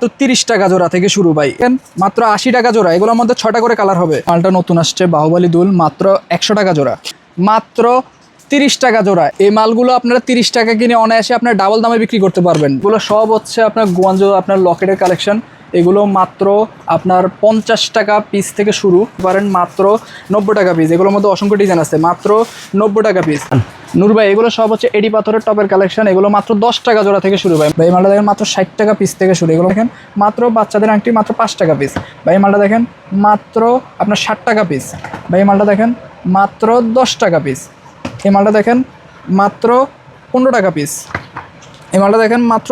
তো 30 টাকা জোড়া থেকে শুরু ভাই, মাত্র 80 টাকা জোড়া। এগুলোর মধ্যে 6টা করে কালার হবে। মালটা নতুন আসছে বাহুবলী দুল, মাত্র 100 টাকা জোড়া, মাত্র 30 টাকা জোড়া। এই মালগুলো আপনারা 30 টাকা কিনে অনায়াসে আপনার ডাবল দামে বিক্রি করতে পারবেন। এগুলো সব হচ্ছে আপনার গোয়াঞ্জ আপনার লকেটের কালেকশন। এগুলো মাত্র আপনার 50 টাকা পিস থেকে শুরু পারেন, মাত্র 90 টাকা পিস। এগুলোর মধ্যে অসংখ্য ডিজাইন আছে, মাত্র 90 টাকা পিস। নূর ভাই এগুলো সব হচ্ছে এডি পাথরের টপের কালেকশন। এগুলো মাত্র 10 টাকা জোড়া থেকে শুরু ভাই। ভাই মালটা দেখেন মাত্র 60 টাকা পিস থেকে শুরু। এগুলো দেখেন মাত্র বাচ্চাদের আংটি মাত্র 5 টাকা পিস। ভাই মালটা দেখেন মাত্র আপনার 60 টাকা পিস। ভাই মালটা দেখেন মাত্র 10 টাকা পিস। এই মালটা দেখেন মাত্র 15 টাকা পিস। এই মালটা দেখেন মাত্র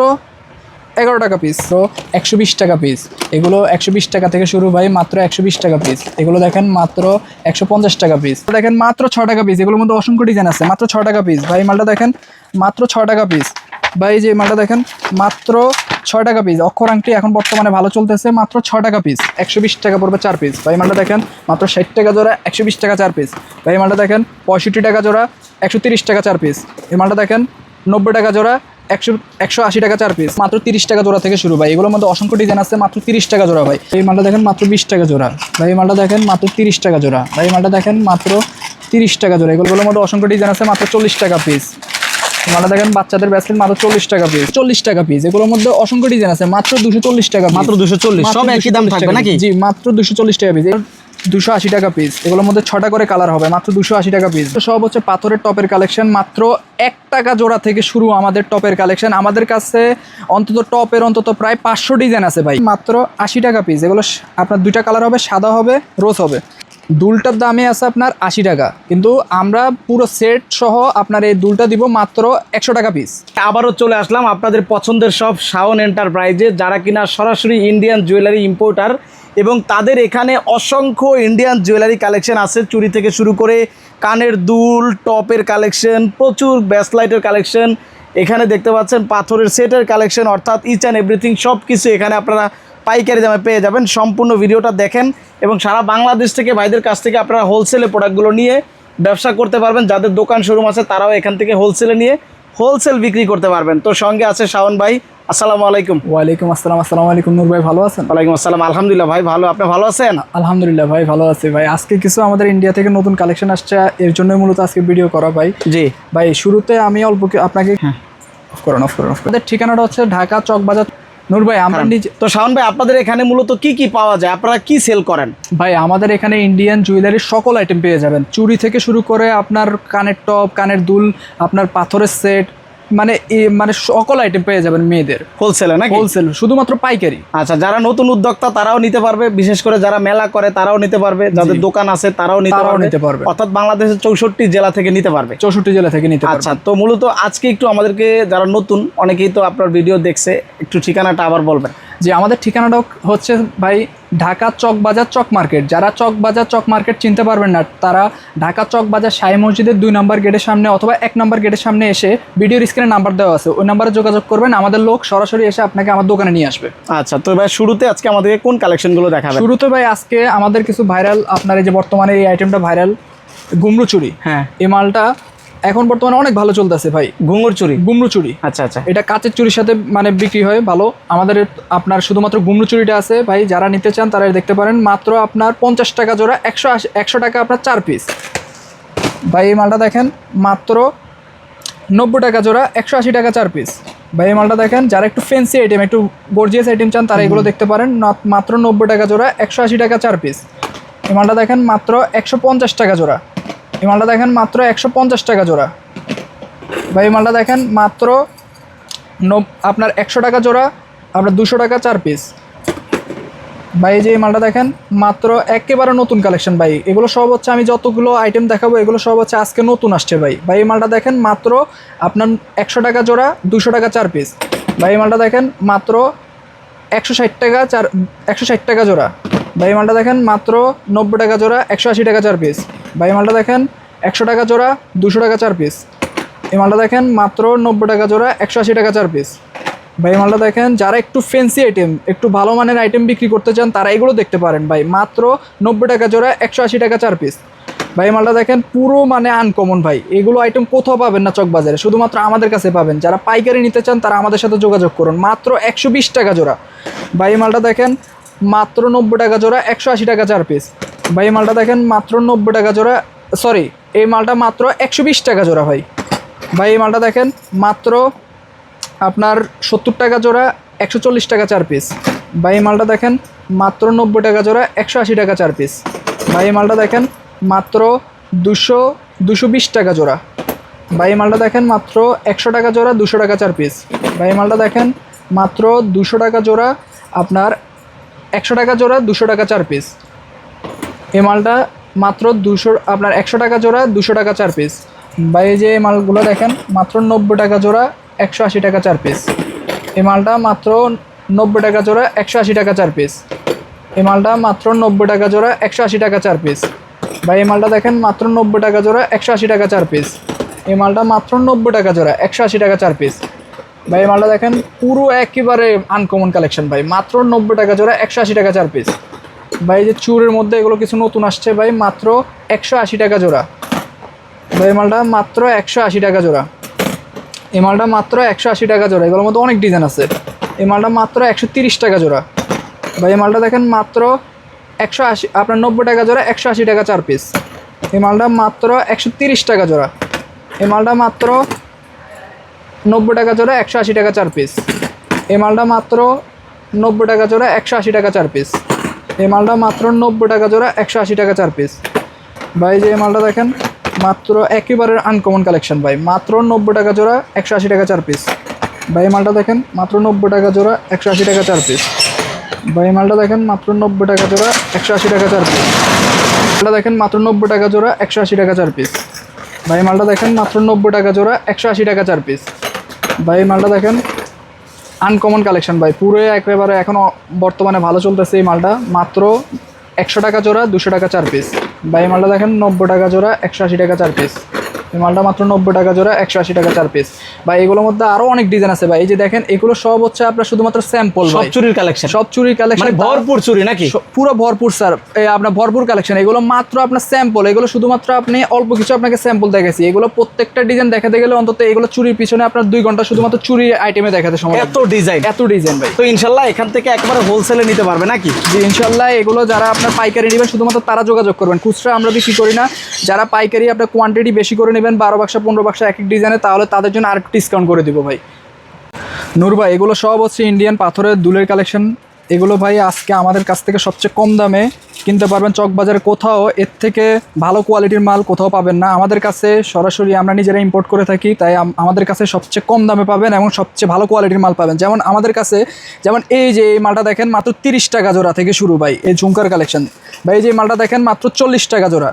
11 টাকা পিস। তো 120 টাকা পিস। এগুলো 120 টাকা থেকে শুরু ভাই, মাত্র 120 টাকা পিস। এগুলো দেখেন মাত্র 150 টাকা পিস। দেখেন মাত্র 6 টাকা পিস। এগুলোর মধ্যে অসংখ্য ডিজাইন আছে, মাত্র 6 টাকা পিস। ভাই মালটা দেখেন মাত্র 6 টাকা পিস। ভাই যে মালটা দেখেন মাত্র 6 টাকা পিস। অক্ষর আংটি এখন বর্তমানে ভালো চলতেছে, মাত্র 6 টাকা পিস। 120 টাকা পড়বে 4 পিস। ভাই মালটা দেখেন মাত্র 60 টাকা জোড়া, 120 টাকা 4 পিস। ভাই মালটা দেখেন 65 টাকা জোড়া, 130 টাকা 4 পিস। এই মালটা দেখেন 90 টাকা জোড়া, 180 টাকা 4 পিস। মাত্র 30 টাকা জোড়া থেকে শুরু ভাই। এগুলোর মধ্যে অসংখ্য ডিজাইন আছে, মাত্র 30 টাকা জোড়া ভাই। এই মালটা দেখেন মাত্র 20 টাকা জোড়া। ভাই এই মালটা দেখেন মাত্র 30 টাকা জোড়া। ভাই এই মালটা দেখেন মাত্র 30 টাকা জোড়া। এগুলোর মধ্যে অসংখ্য ডিজাইন আছে, মাত্র 40 টাকা পিস। মালটা দেখেন বাচ্চাদের ব্যাসলেট, মাত্র 40 টাকা পিস। 40 টাকা পিস। এগুলোর মধ্যে অসংখ্য ডিজাইন আছে, মাত্র 240 টাকা। মাত্র 240, সব একই দাম থাকবে নাকি? জি, মাত্র 240 টাকা পিস। 280 টাকা পিস। এগুলোর মধ্যে 6টা করে কালার হবে, মাত্র 280 টাকা পিস। সব হচ্ছে পাথরের টপের কালেকশন, মাত্র 1 টাকা জোড়া থেকে শুরু আমাদের টপের কালেকশন। আমাদের কাছে অন্তত টপের অন্তত প্রায় 500 ডিজাইন আছে ভাই, মাত্র 80 টাকা পিস। এগুলো আপনার 2টা কালার হবে, সাদা হবে, রোজ হবে। দুলটার দামে আছে আপনার 80 টাকা, কিন্তু আমরা পুরো সেট সহ আপনার এই দুলটা দিব মাত্র 100 টাকা পিস। আবারও চলে আসলাম আপনাদের পছন্দের সব শাওন এন্টারপ্রাইজে, যারা কিনা সরাসরি ইন্ডিয়ান জুয়েলারি ইম্পোর্টার, এবং তাদের এখানে অসংখ্য ইন্ডিয়ান জুয়েলারি কালেকশন আছে। চুড়ি থেকে শুরু করে কানের দুল, টপের কালেকশন, প্রচুর ব্যাসলাইটের কালেকশন। এখানে দেখতে পাচ্ছেন পাথরের সেটের কালেকশন, অর্থাৎ ইচ অ্যান্ড এভরিথিং সব কিছু এখানে আপনারা পাইকারি দামে পেয়ে যাবেন। সম্পূর্ণ ভিডিওটা দেখেন এবং সারা বাংলাদেশ থেকে ভাইদের কাছ থেকে আপনারা হোলসেলে প্রোডাক্টগুলো নিয়ে ব্যবসা করতে পারবেন। যাদের দোকান শোরুম আছে তারাও এখান থেকে হোলসেলে নিয়ে হোলসেল বিক্রি করতে পারবেন। তো সঙ্গে আছে শাওন ভাই। আসসালামু আলাইকুম। ওয়ালাইকুম আসসালাম। আসসালামু আলাইকুম। নূর ভাই ভালো আছেন? ওয়ালাইকুম আসসালাম। আলহামদুলিল্লাহ ভাই ভালো, আপনি ভালো আছেন? আলহামদুলিল্লাহ ভাই ভালো আছি ভাই। আজকে কিছু আমাদের ইন্ডিয়া থেকে নতুন কালেকশন আসছে, এর জন্যই মূলত আজকে ভিডিও করা ভাই। জি ভাই শুরুতে আমি অল্প আপনাকে অফ করুন। আমাদের ঠিকানাটা হচ্ছে ঢাকা চকবাজার। নূর ভাই আমরা নিজে তো শাওন ভাই আপনাদের এখানে মূলত কি কি পাওয়া যায়, আপনারা কি সেল করেন? ভাই আমাদের এখানে ইন্ডিয়ান জুয়েলারির সকল আইটেম পেয়ে যাবেন, চুড়ি থেকে শুরু করে আপনার কানের টপ, কানের দুল, আপনার পাথরের সেট, মানে সকল আইটেম পেয়ে যাবেন মেয়েদের হোলসেলে নাকি? হোলসেল, শুধুমাত্র পাইকারি। আচ্ছা, যারা নতুন উদ্যোক্তা তারাও নিতে পারবে, বিশেষ করে যারা মেলা করে তারাও নিতে পারবে, যাদের দোকান আছে তারাও নিতে পারবে। অর্থাৎ বাংলাদেশের 64 জেলা থেকে নিতে পারবে। 64 জেলা থেকে নিতে পারবে। আচ্ছা, তো মূলত আজকে একটু আমাদেরকে, যারা নতুন অনেকেই তো আপনার ভিডিও দেখছে, একটু ঠিকানাটা আবার বলবেন। যে আমাদের ঠিকানাটা হচ্ছে ভাই ঢাকা চকবাজার চক মার্কেট। যারা চকবাজার চক মার্কেট চিনতে পারবেন না, তারা ঢাকা চকবাজার শাহী মসজিদের 2 নম্বর গেটের সামনে অথবা 1 নম্বর গেটের সামনে এসে ভিডিওর স্ক্রিনে নাম্বার দেওয়া আছে, ওই নাম্বারে যোগাযোগ করবেন। আমাদের লোক সরাসরি এসে আপনাকে আমার দোকানে নিয়ে আসবে। আচ্ছা, তো ভাই শুরুতে আজকে আমাদেরকে কোন কালেকশনগুলো দেখাবেন? শুরুতে ভাই আজকে আমাদের কিছু ভাইরাল, আপনার এই যে বর্তমানে এই আইটেমটা ভাইরাল, ঘুমরু চুড়ি। হ্যাঁ, এই মালটা এখন বর্তমানে অনেক ভালো চলতেছে ভাই। ঘুঙুর চুড়ি, ঘুমরু চুড়ি। আচ্ছা আচ্ছা। এটা কাচের চুড়ির সাথে বিক্রি হয় ভালো। আমাদের আপনার শুধুমাত্র ঘুমরু চুড়িটা আছে ভাই, যারা নিতে চান তারা দেখতে পারেন। মাত্র আপনার 50 টাকা জোড়া, 100 টাকা আপনার 4 পিস। ভাই এই মালটা দেখেন মাত্র 90 টাকা জোড়া, 180 টাকা 4 পিস। ভাই এই মালটা দেখেন, যারা একটু ফ্যান্সি আইটেম, একটু গর্জিয়াস আইটেম চান তারা এগুলো দেখতে পারেন। মাত্র 90 টাকা জোড়া, 180 টাকা 4 পিস। এই মালটা দেখেন মাত্র 150 টাকা জোড়া। এই মালটা দেখেন মাত্র 150 টাকা জোড়া। ভাই এই মালটা দেখেন মাত্র আপনার 100 টাকা জোড়া, আপনার 200 টাকা 4 পিস। ভাই যে এই মালটা দেখেন মাত্র একেবারে নতুন কালেকশন ভাই। এগুলো সব হচ্ছে, আমি যতগুলো আইটেম দেখাবো এগুলো সব হচ্ছে আজকে নতুন আসছে ভাই। ভাই এই মালটা দেখেন মাত্র আপনার 100 টাকা জোড়া, 200 টাকা 4 পিস। ভাই এই মালটা দেখেন মাত্র 160 টাকা জোড়া। ভাই এই মালটা দেখেন মাত্র 90 টাকা জোড়া, 180 টাকা 4 পিস। ভাই এই মালটা দেখেন 100 টাকা জোড়া, 200 টাকা 4 পিস। এই মালটা দেখেন মাত্র 90 টাকা জোড়া, 180 টাকা 4 পিস। ভাই এই মালটা দেখেন, যারা একটু ফ্যান্সি আইটেম, একটু ভালো মানের আইটেম বিক্রি করতে চান তারা এগুলো দেখতে পারেন ভাই। মাত্র 90 টাকা জোড়া, 180 টাকা 4 পিস। ভাই এই মালটা দেখেন পুরো আনকমন ভাই। এগুলো আইটেম কোথাও পাবেন না চকবাজারে, শুধুমাত্র আমাদের কাছে পাবেন। যারা পাইকারি নিতে চান তারা আমাদের সাথে যোগাযোগ করুন। মাত্র 120 টাকা জোড়া, ভাই এই মালটা দেখেন মাত্র 90 টাকা জোড়া, 180 টাকা 4 পিস। ভাই এই মালটা দেখেন মাত্র 90 টাকা জোড়া, সরি এই মালটা মাত্র 120 টাকা জোড়া ভাই। ভাই এই মালটা দেখেন মাত্র আপনার 70 টাকা জোড়া, 140 টাকা 4 পিস। ভাই এই মালটা দেখেন মাত্র 90 টাকা জোড়া, 180 টাকা 4 পিস। ভাই এই মালটা দেখেন মাত্র 220 টাকা জোড়া। ভাই এই মালটা দেখেন মাত্র 100 টাকা জোড়া, 200 টাকা 4 পিস। ভাই এই মালটা দেখেন মাত্র 200 টাকা জোড়া, আপনার 100 টাকা জোড়া, 200 টাকা 4 পিস। এই মালটা মাত্র 200 আপনার 100 টাকা জোড়া, 200 টাকা 4 পিস। ভাই এই যে এই মালগুলো দেখেন মাত্র 90 টাকা জোড়া, 180 টাকা 4 পিস। এই মালটা মাত্র 90 টাকা জোড়া, 180 টাকা 4 পিস। এই মালটা মাত্র 90 টাকা জোড়া, 180 টাকা 4 পিস। ভাই এই মালটা দেখেন মাত্র 90 টাকা জোড়া, 180 টাকা 4 পিস। এই মালটা মাত্র 90 টাকা জোড়া, 180 টাকা 4 পিস। ভাই এই মালটা দেখেন পুরো একেবারে আনকমন কালেকশন ভাই, মাত্র 90 টাকা জোড়া, 180 টাকা 4 পিস। ভাই এই যে চুরের মধ্যে এগুলো কিছু নতুন আসছে ভাই, মাত্র 180 টাকা জোড়া। ভাই এই মালটা মাত্র 180 টাকা জোড়া। এই মালটা মাত্র 180 টাকা জোড়া, এগুলোর মধ্যে অনেক ডিজাইন আছে। এই মালটা মাত্র 130 টাকা জোড়া। ভাই এই মালটা দেখেন মাত্র 180 আপনার 90 টাকা জোড়া, 180 টাকা 4 পিস। এই মালটা মাত্র 130 টাকা জোড়া। এই মালটা মাত্র 90 টাকা জোড়া, 180 টাকা 4 পিস। এই মালটা মাত্র 90 টাকা জোড়া, 180 টাকা 4 পিস। এই মালটা মাত্র 90 টাকা জোড়া, 180 টাকা 4 পিস। ভাই যে এই মালটা দেখেন মাত্র একেবারে আনকমন কালেকশন ভাই, মাত্র 90 টাকা জোড়া, 180 টাকা 4 পিস। ভাই এই মালটা দেখেন মাত্র 90 টাকা জোড়া, 180 টাকা 4 পিস। ভাই এই মালটা দেখেন মাত্র 90 টাকা জোড়া, 180 টাকা 4 পিস। মালটা দেখেন মাত্র 90 টাকা জোড়া, 180 টাকা 4 পিস। ভাই এই মালটা দেখেন মাত্র 90 টাকা জোড়া, 180 টাকা 4 পিস। ভাই এই মালটা দেখেন আনকমন কালেকশন ভাই, পুরো একেবারে এখনও বর্তমানে ভালো চলতেছে এই মালটা, মাত্র 100 টাকা জোড়া, 200 টাকা 4 পিস। ভাই এই মালটা দেখেন 90 টাকা জোড়া, 180 টাকা 4 পিস। এই মালটা মাত্র 90 টাকা জোড়া, 180 টাকা 4 পিস। ভাই এগুলোর মধ্যে আরও অনেক ডিজাইন আছে ভাই, এই যে দেখেন এগুলো সব হচ্ছে আপনার শুধুমাত্র স্যাম্পল সব ভাই, চুরির কালেকশন, সব চুরির কালেকশন, মানে ভরপুর চুরি নাকি? পুরো ভরপুর স্যার, আপনার ভরপুর কালেকশন। এগুলো মাত্র আপনার স্যাম্পল, এগুলো শুধুমাত্র আপনি অল্প কিছু আপনাকে স্যাম্পল দেখাচ্ছি। এগুলো প্রত্যেকটা ডিজাইন দেখাতে গেলে অন্তত এগুলো চুরির পিছনে আপনার 2 ঘন্টা শুধুমাত্র চুরি আইটেমে দেখাতে সময়, এত ডিজাইন, এত ডিজাইন ভাই। তো ইনশাল্লাহ এখান থেকে একবারে হোলসেলে নিতে পারবে নাকি? জি ইনশাল্লাহ, এগুলো যারা আপনার পাইকারি নেবেন শুধুমাত্র তারা যোগাযোগ করবেন, খুচরা আমরা বিক্রি করি না। যারা পাইকারি আপনার কোয়ান্টিটি বেশি করে নেবেন, 12 বাক্সা 15 বাক্সা এক এক ডিজাইনে, তাহলে তাদের জন্য আরেকটু ডিসকাউন্ট করে দিব ভাই। নূর ভাই এগুলো সব হচ্ছে ইন্ডিয়ান পাথরের দুলের কালেকশন। এগুলো ভাই আজকে আমাদের কাছ থেকে সবচেয়ে কম দামে কিনতে পারবেন, চকবাজারে কোথাও এর থেকে ভালো কোয়ালিটির মাল কোথাও পাবেন না। আমাদের কাছে সরাসরি আমরা নিজেরা ইম্পোর্ট করে থাকি, তাই আমাদের কাছে সবচেয়ে কম দামে পাবেন এবং সবচেয়ে ভালো কোয়ালিটির মাল পাবেন। যেমন আমাদের কাছে যেমন এই যে এই মালটা দেখেন মাত্র 30 টাকা জোড়া থেকে শুরু ভাই, এই ঝুমকার কালেকশন। ভাই এই যে এই মালটা দেখেন মাত্র 40 টাকা জোড়া।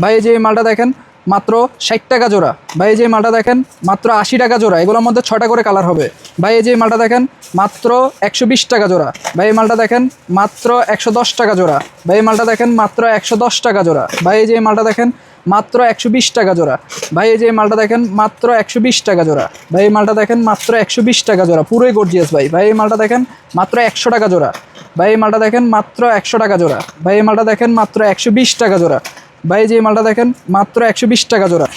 ভাই এই যে এই মালটা দেখেন মাত্র 60 টাকা জোড়া। ভাই এই যে মালটা দেখেন মাত্র 80 টাকা জোড়া, এগুলোর মধ্যে 6টা করে কালার হবে। ভাই এই যে মালটা দেখেন মাত্র 120 টাকা জোড়া। ভাই এই মালটা দেখেন মাত্র 110 টাকা জোড়া। ভাই এই মালটা দেখেন মাত্র 110 টাকা জোড়া। ভাই এই যে মালটা দেখেন মাত্র 120 টাকা জোড়া। ভাই এই যে মালটা দেখেন মাত্র 120 টাকা জোড়া। ভাই এই মালটা দেখেন মাত্র 120 টাকা জোড়া, পুরোই গর্জিয়াস ভাই। ভাই এই মালটা দেখেন মাত্র 100 টাকা জোড়া। ভাই এই মালটা দেখেন মাত্র 100 টাকা জোড়া। ভাই এই মালটা দেখেন মাত্র 120 টাকা জোড়া। ভাই যে এই মালটা দেখেন মাত্র 120 টাকা জোড়া।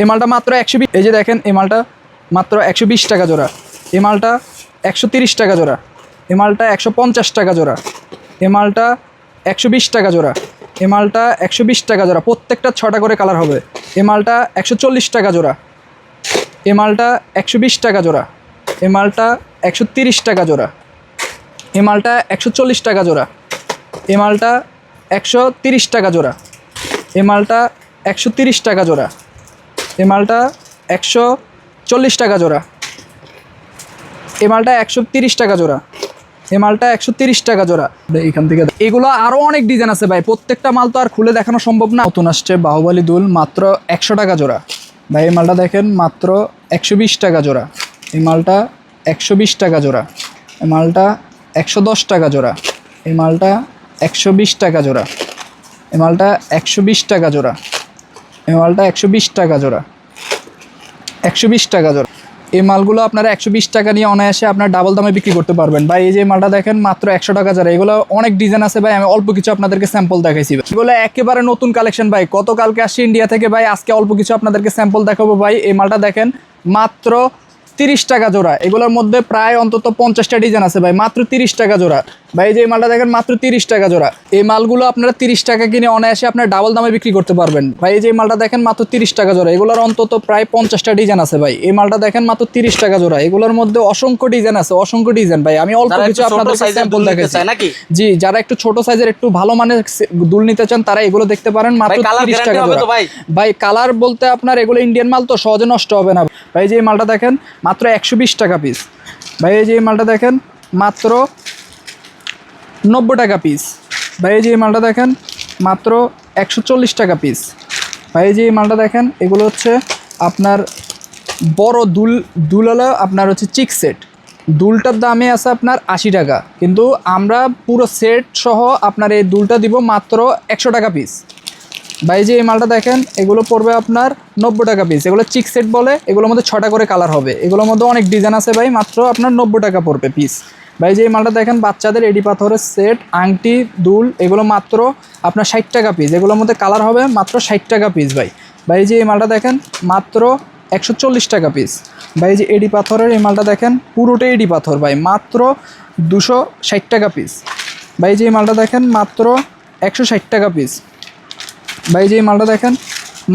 এই মালটা মাত্র 120, এই যে দেখেন এই মালটা মাত্র 120 টাকা জোড়া। এই মালটা 130 টাকা জোড়া। এই মালটা 150 টাকা জোড়া। এই মালটা 120 টাকা জোড়া। এই মালটা 120 টাকা জোড়া, প্রত্যেকটা 6টা করে কালার হবে। এই মালটা 140 টাকা জোড়া। এই মালটা 120 টাকা জোড়া। এই মালটা 130 টাকা জোড়া। এই মালটা 140 টাকা জোড়া। এই মালটা 130 টাকা জোড়া। এই মালটা 130 টাকা জোড়া। এই মালটা 140 টাকা জোড়া। এই মালটা 130 টাকা জোড়া। এই মালটা 130 টাকা জোড়া। এইখান থেকে এগুলো আরও অনেক ডিজাইন আছে ভাই, প্রত্যেকটা মাল তো আর খুলে দেখানো সম্ভব না। নতুন আসছে বাহুবলী দুল, মাত্র 100 টাকা জোড়া। ভাই এই মালটা দেখেন মাত্র 120 টাকা জোড়া। এই মালটা 120 টাকা জোড়া। এই মালটা 110 টাকা জোড়া। এই মালটা 120 টাকা জোড়া। এই মালটা 120 টাকা জোড়া। এই মালটা 120 টাকা জোড়া। 120 টাকা জোড়া। এই মালগুলো আপনারা 120 টাকা নিয়ে অনায়াসে আপনার ডাবল দামে বিক্রি করতে পারবেন ভাই। এই যে মালটা দেখেন মাত্র 100 টাকা জোড়া। এগুলো অনেক ডিজাইন আছে ভাই, আমি অল্প কিছু আপনাদেরকে স্যাম্পল দেখাইছি। এগুলো একেবারে নতুন কালেকশন ভাই, গতকালকে আসছি ইন্ডিয়া থেকে ভাই, আজকে অল্প কিছু আপনাদেরকে স্যাম্পল দেখাবো ভাই। এই মালটা দেখেন মাত্র 30 টাকা জোড়া। এগুলোর মধ্যে প্রায় অন্তত 50টা ডিজাইন আছে ভাই, মাত্র 30 টাকা জোড়া। ভাই এই যে এই মালটা দেখেন মাত্র 30 টাকা জোড়া। এই মালগুলো আপনারা 30 টাকা কিনে অনায়াসে আপনার ডাবল দামে বিক্রি করতে পারবেন ভাই। এই যে এই মালটা দেখেন মাত্র 30 টাকা জোড়া। এগুলোর অন্তত প্রায় 50টা ডিজাইন আছে ভাই। এই মালটা দেখেন মাত্র 30 টাকা জোড়া। এগুলোর মধ্যে অসংখ্য ডিজাইন আছে, অসংখ্য ডিজাইন ভাই। আমি অল্প কিছু আপনাদের স্যাম্পল দেখাচ্ছি নাকি? জি, যারা একটু ছোট সাইজের একটু ভালো মানের দুল নিতে চান তারা এগুলো দেখতে পারেন, মাত্র 30 টাকা জোড়া। ভাই কালার বলতে আপনার এগুলো ইন্ডিয়ান মাল তো সহজে নষ্ট হবে না ভাই। যে এই মালটা দেখেন মাত্র 120 টাকা পিস ভাই। এই যে এই মালটা দেখেন মাত্র 90 টাকা পিস ভাই। এই যে এই মালটা দেখেন মাত্র 140 টাকা পিস ভাই। এই যে এই মালটা দেখেন এগুলো হচ্ছে আপনার বড় দুল হলো আপনার হচ্ছে চিক সেট। দুলটার দামে আছে আপনার 80 টাকা, কিন্তু আমরা পুরো সেট সহ আপনার এই দুলটা দিব মাত্র 100 টাকা পিস ভাই। যে এই মালটা দেখেন এগুলো পড়বে আপনার 90 টাকা পিস। এগুলো চিক সেট বলে, এগুলোর মধ্যে 6টা করে কালার হবে। এগুলোর মধ্যে অনেক ডিজাইন আছে ভাই, মাত্র আপনার 90 টাকা পড়বে পিস ভাই। যে এই মালটা দেখেন বাচ্চাদের এডি পাথরের সেট, আংটি, দুল, এগুলো মাত্র আপনার 60 টাকা পিস। এগুলোর মধ্যে কালার হবে, মাত্র 60 টাকা পিস ভাই। ভাই যে এই মালটা দেখেন মাত্র 140 টাকা পিস ভাই। যে এডি পাথরের এই মালটা দেখেন পুরোটাই এডি পাথর ভাই, মাত্র 260 টাকা পিস ভাই। যে এই মালটা দেখেন মাত্র 160 টাকা পিস ভাই। যে এই মালটা দেখেন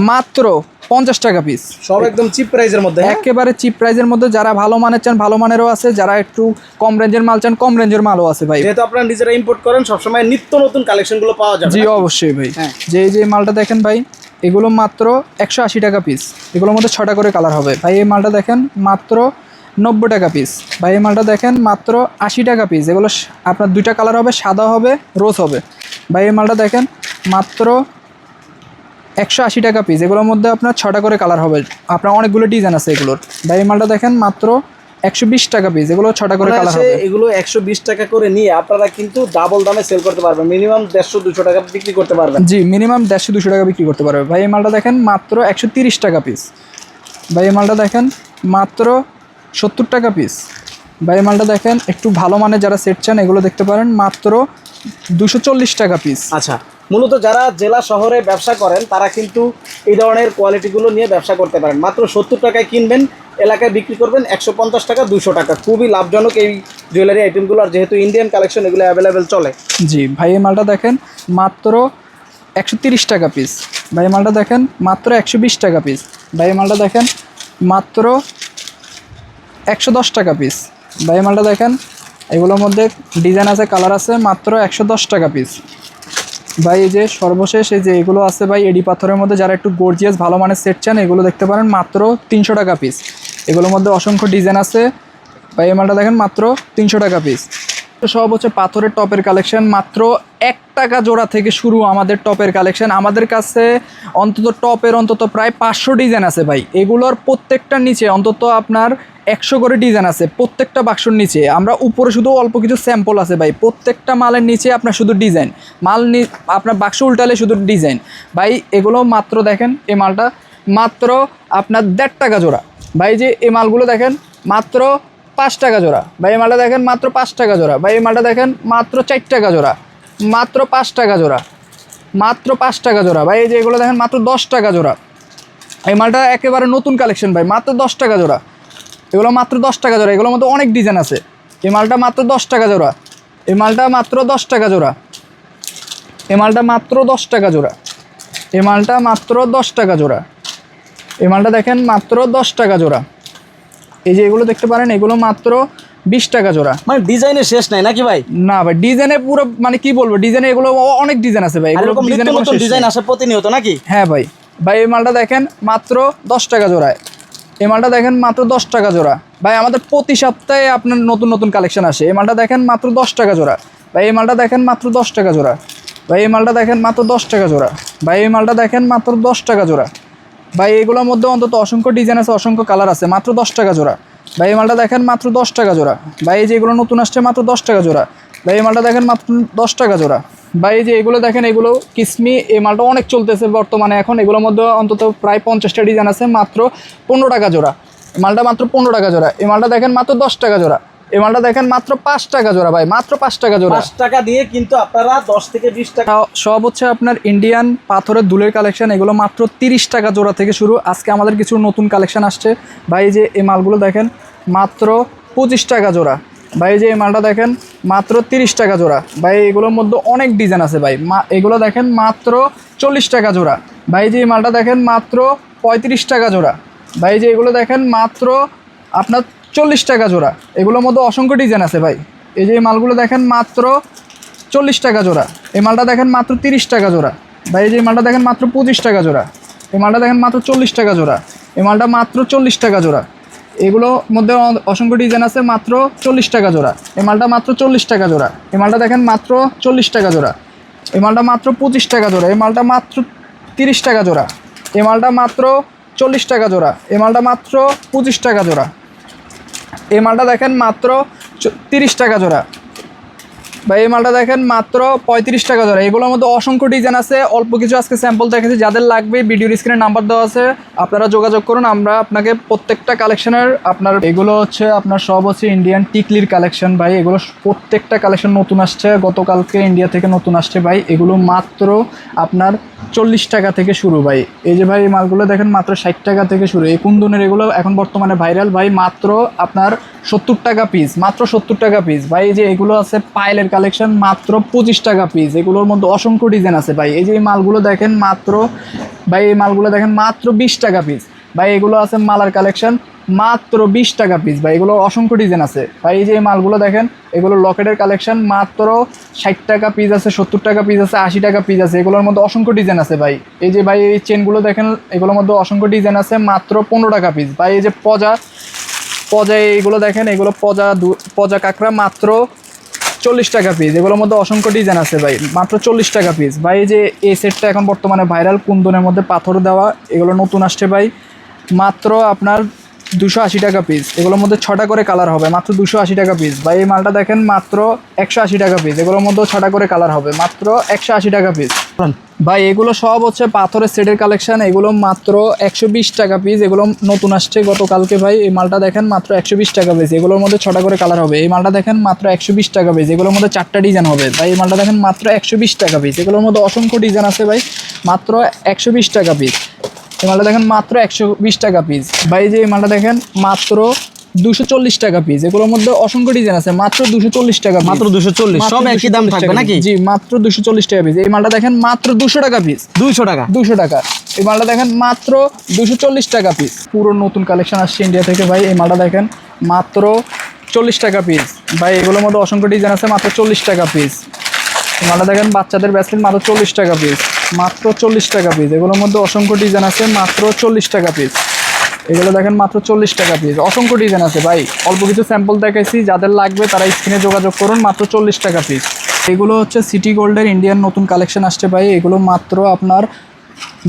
মাত্র 50 টাকা পিস। সব একদম চিপ প্রাইসের মধ্যে, একেবারে চিপ প্রাইসের মধ্যে। যারা ভালো মানের চান ভালো মানেরও আছে, যারা একটু কম রেঞ্জের মাল চান কম রেঞ্জের মালও আছে ভাই। যেহেতু আপনারা নিজেরা ইম্পোর্ট করেন সবসময় নিত্য নতুন কালেকশনগুলো পাওয়া যাবে। জি অবশ্যই ভাই। যে এই যে মালটা দেখেন ভাই এগুলো মাত্র 180 টাকা পিস। এগুলোর মধ্যে 6টা করে কালার হবে ভাই। এই মালটা দেখেন মাত্র 90 টাকা পিস ভাই। এই মালটা দেখেন মাত্র 80 টাকা পিস। এগুলো আপনার 2টা কালার হবে, সাদা হবে, রোজ হবে ভাই। এই মালটা দেখেন মাত্র 180 টাকা পিস। এগুলোর মধ্যে আপনার 6টা করে কালার হবে, আপনার অনেকগুলো ডিজাইন আছে এগুলোর ভাই। এই মালটা দেখেন মাত্র 120 টাকা পিস। এগুলো 6টা করে কালার হবে। এগুলো 120 টাকা করে নিয়ে আপনারা কিন্তু ডাবল দামে সেল করতে পারবেন, মিনিমাম 150-200 টাকা বিক্রি করতে পারবেন। জি, মিনিমাম 150-200 টাকা বিক্রি করতে পারবে ভাই। এই মালটা দেখেন মাত্র 130 টাকা পিস ভাই। এই মালটা দেখেন মাত্র 70 টাকা পিস ভাই। এই মালটা দেখেন একটু ভালো মানের যারা সেট চান এগুলো দেখতে পারেন, মাত্র 240 টাকা পিস। আচ্ছা, মূলত যারা জেলা শহরে ব্যবসা করেন তারা কিন্তু এই ধরনের কোয়ালিটিগুলো নিয়ে ব্যবসা করতে পারেন। মাত্র 70 টাকায় কিনবেন, এলাকায় বিক্রি করবেন 150 টাকা, 200 টাকা। খুবই লাভজনক এই জুয়েলারি আইটেমগুলো, আর যেহেতু ইন্ডিয়ান কালেকশন এগুলো অ্যাভেলেবেল চলে। জি ভাই। এই মালটা দেখেন মাত্র 130 টাকা পিস ভাই। এই মালটা দেখেন মাত্র 120 টাকা পিস ভাই। এই মালটা দেখেন মাত্র 110 টাকা পিস ভাই। এই মালটা দেখেন এগুলোর মধ্যে ডিজাইন আছে, কালার আছে, মাত্র 110 টাকা পিস ভাই। এই যে সর্বশেষ এই যে এগুলো আছে ভাই এডি পাথরের মধ্যে, যারা একটু গর্জিয়াস ভালো মানের সেট চান এগুলো দেখতে পারেন, মাত্র 300 টাকা পিস। এগুলোর মধ্যে অসংখ্য ডিজাইন আছে ভাই। এই মালটা দেখেন মাত্র 300 টাকা পিস। সব হচ্ছে পাথরের টপের কালেকশন, মাত্র 1 টাকা জোড়া থেকে শুরু আমাদের টপের কালেকশন। আমাদের কাছে অন্তত টপের অন্তত প্রায় 500 ডিজাইন আছে ভাই। এগুলোর প্রত্যেকটার নিচে অন্তত আপনার 100 করে ডিজাইন আছে প্রত্যেকটা বাক্সর নিচে। আমরা উপরে শুধু অল্প কিছু স্যাম্পল আছে ভাই। প্রত্যেকটা মালের নিচে আপনার শুধু ডিজাইন, আপনার বাক্স উল্টালে শুধু ডিজাইন ভাই। এগুলো মাত্র দেখেন এই মালটা মাত্র আপনার 1.5 টাকা জোড়া ভাই। যে এই মালগুলো দেখেন মাত্র 5 টাকা জোড়া ভাই। এই মালটা দেখেন মাত্র 5 টাকা জোড়া ভাই। এই মালটা দেখেন মাত্র 4 টাকা জোড়া, মাত্র 5 টাকা জোড়া, মাত্র 5 টাকা জোড়া ভাই। এই যে এগুলো দেখেন মাত্র 10 টাকা জোড়া। এই মালটা একেবারে নতুন কালেকশন ভাই, মাত্র 10 টাকা জোড়া। এগুলো মাত্র 10 টাকা জোড়া। এগুলোর মধ্যে অনেক ডিজাইন আছে। এই মালটা মাত্র 10 টাকা জোড়া। এই মালটা মাত্র 10 টাকা জোড়া। এই মালটা মাত্র 10 টাকা জোড়া। এই মালটা মাত্র 10 টাকা জোড়া। এই মালটা দেখেন মাত্র 10 টাকা জোড়া। এই যে এগুলো দেখতে পারেন এগুলো মাত্র 20 টাকা জোড়া। মানে ডিজাইনের শেষ নাই নাকি ভাই? না ভাই, ডিজাইনে পুরো মানে কি বলবো, ডিজাইনে এগুলো অনেক ডিজাইন আছে ভাই। এগুলো ডিজাইন আসে প্রতিনিয়ত নাকি? হ্যাঁ ভাই। ভাই এই মালটা দেখেন মাত্র 10 টাকা জোড়ায়। এই মালটা দেখেন মাত্র 10 টাকা জোড়া ভাই। আমাদের প্রতি সপ্তাহে আপনার নতুন নতুন কালেকশন আসে। এই মালটা দেখেন মাত্র 10 টাকা জোড়া ভাই। এই মালটা দেখেন মাত্র 10 টাকা জোড়া ভাই। এই মালটা দেখেন মাত্র 10 টাকা জোড়া ভাই। এই মালটা দেখেন মাত্র 10 টাকা জোড়া ভাই। এগুলোর মধ্যে অন্তত অসংখ্য ডিজাইন আছে, অসংখ্য কালার আছে, মাত্র 10 টাকা জোড়া ভাই। এই মালটা দেখেন মাত্র 10 টাকা জোড়া ভাই। এই যে এগুলো নতুন আসছে মাত্র 10 টাকা জোড়া ভাই। এই মালটা দেখেন মাত্র 10 টাকা জোড়া ভাই। এই যে এগুলো দেখেন এগুলো কিসমি, এই মালটা অনেক চলতেছে বর্তমানে এখন। এগুলোর মধ্যে অন্তত প্রায় 50টা ডিজাইন আছে, মাত্র 15 টাকা জোড়া। এই মালটা মাত্র 15 টাকা জোড়া। এই মালটা দেখেন মাত্র 10 টাকা জোড়া। এই মালটা দেখেন মাত্র 5 টাকা জোড়া ভাই, মাত্র 5 টাকা জোড়া। 5 টাকা দিয়ে কিন্তু আপনারা 10 থেকে 20 টাকা। সব হচ্ছে আপনার ইন্ডিয়ান পাথরের দুলের কালেকশন। এগুলো মাত্র 30 টাকা জোড়া থেকে শুরু। আজকে আমাদের কিছু নতুন কালেকশন আসছে ভাই। যে এই মালগুলো দেখেন মাত্র 25 টাকা জোড়া। ভাই যে এই মালটা দেখেন মাত্র 30 টাকা জোড়া। ভাই এগুলোর মধ্যে অনেক ডিজাইন আছে ভাই, এগুলো দেখেন মাত্র 40 টাকা জোড়া। ভাই যে এই মালটা দেখেন মাত্র 35 টাকা জোড়া। ভাই যে এগুলো দেখেন মাত্র আপনার 40 টাকা জোড়া। এগুলোর মধ্যে অসংখ্য ডিজাইন আছে ভাই। এই যে এই মালগুলো দেখেন মাত্র 40 টাকা জোড়া। এই মালটা দেখেন মাত্র 30 টাকা জোড়া। ভাই এই যে এই মালটা দেখেন মাত্র 25 টাকা জোড়া। এই মালটা দেখেন মাত্র 40 টাকা জোড়া। এই মালটা মাত্র 40 টাকা জোড়া। এগুলোর মধ্যে অসংখ্য ডিজাইন আছে, মাত্র 40 টাকা জোড়া। এই মালটা মাত্র 40 টাকা জোড়া। এই মালটা দেখেন মাত্র 40 টাকা জোড়া। এই মালটা মাত্র 25 টাকা জোড়া। এই মালটা মাত্র 30 টাকা জোড়া। এই মালটা মাত্র 40 টাকা জোড়া। এই মালটা মাত্র 25 টাকা জোড়া। এই মালটা দেখেন মাত্র 30 টাকা জোড়া। বা এই মালটা দেখেন মাত্র 35 টাকা জোড়া। এগুলোর মধ্যে অসংখ্য ডিজাইন আছে, অল্প কিছু আজকে স্যাম্পল দেখেছি। যাদের লাগবে ভিডিওর স্ক্রিনে নাম্বার দেওয়া আছে, আপনারা যোগাযোগ করুন। আমরা আপনাকে প্রত্যেকটা কালেকশনের আপনার এগুলো হচ্ছে আপনার সব হচ্ছে ইন্ডিয়ান টিকলির কালেকশন ভাই। এগুলো প্রত্যেকটা কালেকশন নতুন আসছে, গতকালকে ইন্ডিয়া থেকে নতুন আসছে ভাই। এগুলো মাত্র আপনার 40 টাকা থেকে শুরু ভাই। এই যে ভাই এই মালগুলো দেখেন মাত্র 60 টাকা থেকে শুরু। এই কুন্দনের এগুলো এখন বর্তমানে ভাইরাল ভাই, মাত্র আপনার 70 টাকা পিস, মাত্র 70 টাকা পিস ভাই। এই যে এগুলো আছে পায়েলের কালেকশন, মাত্র 25 টাকা পিস। এগুলোর মধ্যে অসংখ্য ডিজাইন আছে ভাই। এই যে এই মালগুলো দেখেন মাত্র ভাই, এই মালগুলো দেখেন মাত্র 20 টাকা পিস ভাই। এগুলো আছে মালার কালেকশন, মাত্র 20 টাকা পিস ভাই। এগুলো অসংখ্য ডিজাইন আছে ভাই। এই যে এই মালগুলো দেখেন, এগুলো লকেটের কালেকশন, মাত্র 60 টাকা পিস আছে, 70 টাকা পিস আছে, 80 টাকা পিস আছে। এগুলোর মধ্যে অসংখ্য ডিজাইন আছে ভাই। এই যে ভাই এই চেনগুলো দেখেন, এগুলোর মধ্যে অসংখ্য ডিজাইন আছে, মাত্র 15 টাকা পিস ভাই। এই যে পজা এইগুলো দেখেন, এগুলো পজা কাঁকড়া, মাত্র 40 টাকা পিস। এগুলোর মধ্যে অসংখ্য ডিজাইন আছে ভাই, মাত্র 40 টাকা পিস ভাই। এই যে এই সেটটা এখন বর্তমানে ভাইরাল, কুন্দনের মধ্যে পাথর দেওয়া, এগুলো নতুন আসছে ভাই, মাত্র আপনার 280 টাকা পিস। এগুলোর মধ্যে 6টা করে কালার হবে, মাত্র 280 টাকা পিস ভাই। এই মালটা দেখেন মাত্র 180 টাকা পিস। এগুলোর মধ্যেও 6টা করে কালার হবে, মাত্র 180 টাকা পিস ভাই। এগুলো সব হচ্ছে পাথরের সেটের কালেকশন, এগুলো মাত্র 120 টাকা পিস। এগুলো নতুন আসছে গতকালকে ভাই। এই মালটা দেখেন মাত্র 120 টাকা পিস। এগুলোর মধ্যে 6টা করে কালার হবে। এই মালটা দেখেন মাত্র 120 টাকা পিস। এগুলোর মধ্যে 4টা ডিজাইন হবে ভাই। এই মালটা দেখেন মাত্র 120 টাকা পিস। এগুলোর মধ্যে অসংখ্য ডিজাইন আছে ভাই, মাত্র 120 টাকা পিস। এই মালটা দেখেন মাত্র 120 টাকা পিস ভাই। যে এই মালটা দেখেন মাত্র 240 টাকা পিস। এগুলোর মধ্যে অসংখ্য ডিজাইন আছে, মাত্র 240 টাকা, মাত্র 240, সব একই দাম থাকবে নাকি? জি, মাত্র 240 টাকা পিস। এই মালটা দেখেন মাত্র 200 টাকা পিস। 200 টাকা। এই মালটা দেখেন মাত্র 240 টাকা পিস। পুরো নতুন কালেকশন আসছে ইন্ডিয়া থেকে ভাই। এই মালটা দেখেন মাত্র 40 টাকা পিস ভাই। এগুলোর মধ্যে অসংখ্য ডিজাইন আছে, মাত্র 40 টাকা পিস। এই মালটা দেখেন বাচ্চাদের ব্যাসলেট, মাত্র 40 টাকা পিস, মাত্র 40 টাকা পিস। এগুলোর মধ্যে অসংখ্য ডিজাইন আছে, মাত্র 40 টাকা পিস। এগুলো দেখেন মাত্র 40 টাকা পিস। অসংখ্য ডিজাইন আছে ভাই, অল্প কিছু স্যাম্পল দেখাইছি। যাদের লাগবে তারা স্ক্রিনে যোগাযোগ করুন, মাত্র 40 টাকা পিস। এগুলো হচ্ছে সিটি গোল্ডের ইন্ডিয়ান নতুন কালেকশন আসছে ভাই। এগুলো মাত্র আপনার